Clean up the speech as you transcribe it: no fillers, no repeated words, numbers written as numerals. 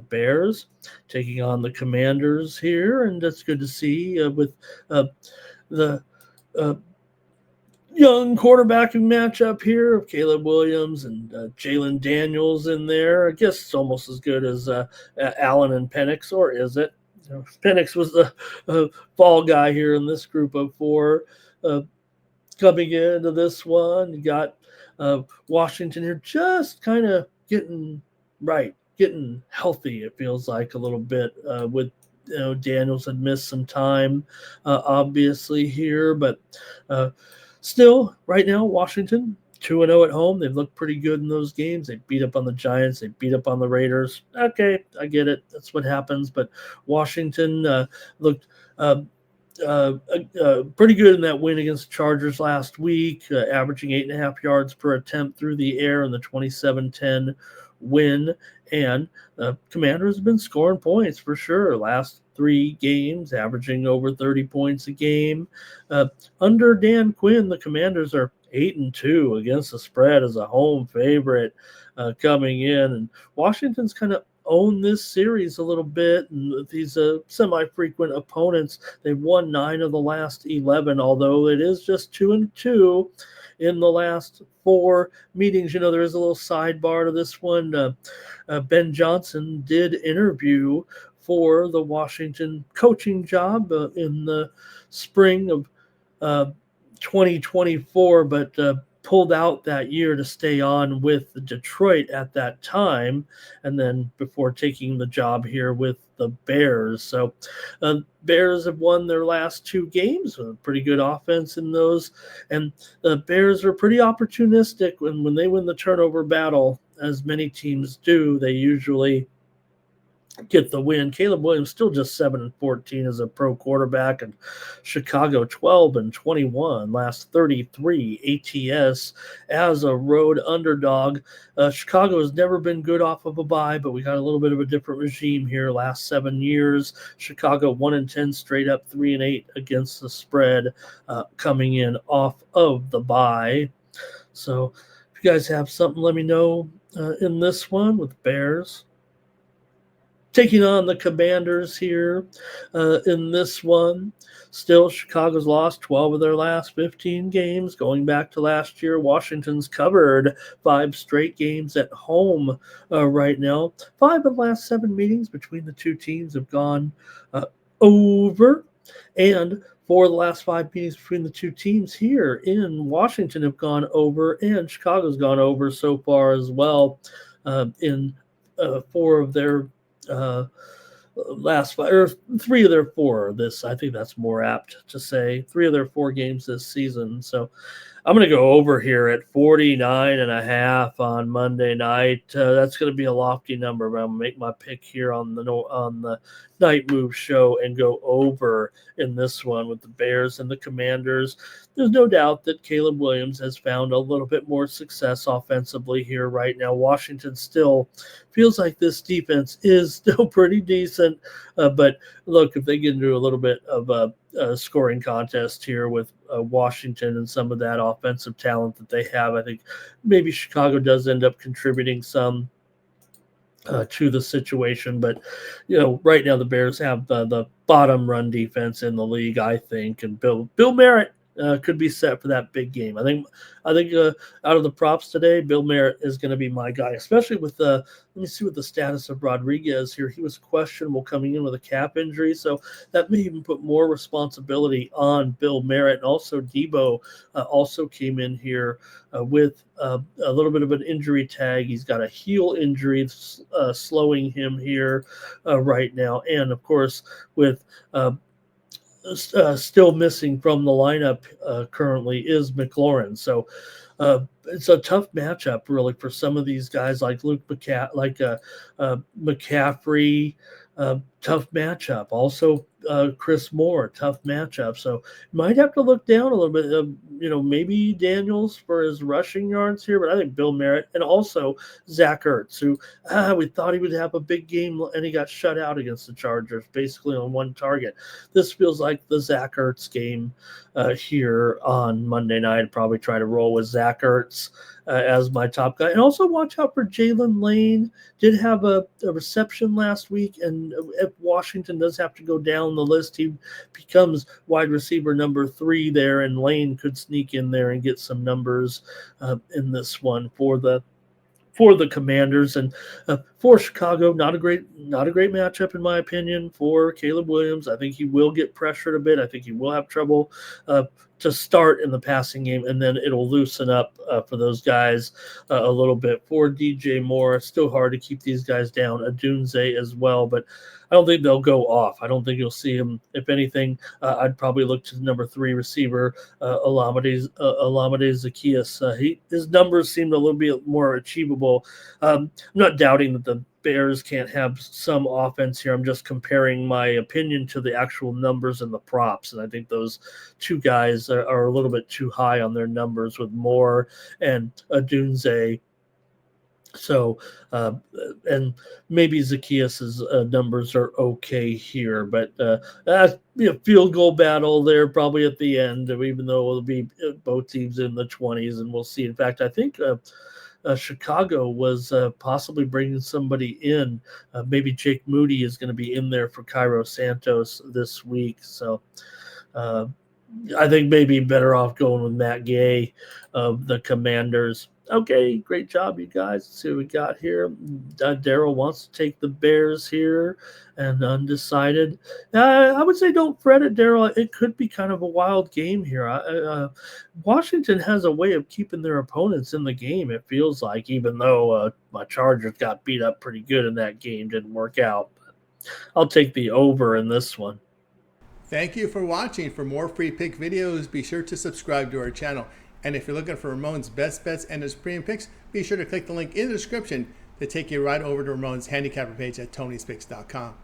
Bears taking on the Commanders here, and that's good to see with the uh, young quarterbacking matchup here of Caleb Williams and Jalen Daniels in there. I guess it's almost as good as Allen and Penix, or is it? Penix was the fall guy here in this group of four. Uh, Coming into this one, you got Washington here just kind of getting healthy. It feels like a little bit with Daniels had missed some time, obviously here, but uh, still, right now, Washington 2-0 at home. They've looked pretty good in those games. They beat up on the Giants. They beat up on the Raiders. Okay, I get it. That's what happens. But Washington looked pretty good in that win against the Chargers last week, averaging 8.5 yards per attempt through the air in the 27-10 win. And Commanders have been scoring points for sure. Last 3 games, averaging over 30 points a game. Under Dan Quinn, the Commanders are 8-2 against the spread as a home favorite coming in. And Washington's kind of own this series a little bit, and with these semi-frequent opponents, they've won 9 of the last 11, although it is just 2-2 in the last 4 meetings. There is a little sidebar to this one. Ben Johnson did interview for the Washington coaching job in the spring of 2024, but pulled out that year to stay on with Detroit at that time, and then before taking the job here with the Bears. So Bears have won their last 2 games with a pretty good offense in those, and the Bears are pretty opportunistic when they win the turnover battle, as many teams do. They usually get the win. Caleb Williams still just 7-14 as a pro quarterback, and Chicago 12-21 last 33 ATS as a road underdog. Chicago has never been good off of a bye, but we got a little bit of a different regime here. Last 7 years, Chicago 1-10 straight up, 3-8 against the spread, coming in off of the bye. So if you guys have something, let me know in this one with Bears taking on the Commanders here in this one. Still, Chicago's lost 12 of their last 15 games. Going back to last year, Washington's covered 5 straight games at home right now. 5 of the last 7 meetings between the two teams have gone over. And 4 of the last 5 meetings between the two teams here in Washington have gone over, and Chicago's gone over so far as well in 4 of their last 5, or 3 of their 4 this. I think that's more apt to say 3 of their 4 games this season. So I'm going to go over here at 49.5 on Monday night. That's going to be a lofty number, but I'm going to make my pick here on the Night Move show and go over in this one with the Bears and the Commanders. There's no doubt that Caleb Williams has found a little bit more success offensively here right now. Washington still feels like this defense is still pretty decent, but look, if they get into a little bit of a scoring contest here with Washington and some of that offensive talent that they have, I think maybe Chicago does end up contributing some to the situation. But right now the Bears have the bottom run defense in the league, I think, and Bill Merritt could be set for that big game. I think out of the props today, Bill Merritt is going to be my guy, especially with let me see what the status of Rodriguez here. He was questionable coming in with a calf injury, so that may even put more responsibility on Bill Merritt. And also Debo also came in here with a little bit of an injury tag. He's got a heel injury slowing him here right now, and of course with still missing from the lineup currently is McLaurin. So it's a tough matchup really for some of these guys like McCaffrey. Tough matchup. Also, Chris Moore, tough matchup. So might have to look down a little bit. Maybe Daniels for his rushing yards here, but I think Bill Merritt and also Zach Ertz, who we thought he would have a big game, and he got shut out against the Chargers, basically on one target. This feels like the Zach Ertz game here on Monday night. Probably try to roll with Zach Ertz as my top guy. And also watch out for Jalen Lane. Did have a reception last week, and if Washington does have to go down the list, he becomes wide receiver number 3 there, and Lane could sneak in there and get some numbers in this one for the Commanders. And for Chicago, not a great matchup in my opinion for Caleb Williams. I think he will get pressured a bit. I think he will have trouble to start in the passing game, and then it'll loosen up for those guys a little bit. For DJ Moore, it's still hard to keep these guys down. Adunze as well, but I don't think they'll go off. I don't think you'll see him. If anything, I'd probably look to the number 3 receiver, Olamide Zaccheaus. His numbers seemed a little bit more achievable. I'm not doubting that the Bears can't have some offense here. I'm just comparing my opinion to the actual numbers and the props, and I think those two guys are a little bit too high on their numbers with Moore and Adunze. So, and maybe Zaccheaus' numbers are okay here, but field goal battle there probably at the end, even though it'll be both teams in the 20s, and we'll see. In fact, I think Chicago was possibly bringing somebody in. Maybe Jake Moody is going to be in there for Cairo Santos this week. So I think maybe better off going with Matt Gay of the Commanders. Okay, great job, you guys. Let's see what we got here. Daryl wants to take the Bears here and undecided. I would say don't fret it, Daryl. It could be kind of a wild game here. Washington has a way of keeping their opponents in the game, it feels like, even though my Chargers got beat up pretty good in that game. Didn't work out. But I'll take the over in this one. Thank you for watching. For more free pick videos, be sure to subscribe to our channel. And if you're looking for Ramon's best bets and his premium picks, be sure to click the link in the description to take you right over to Ramon's handicapper page at Tony'sPicks.com.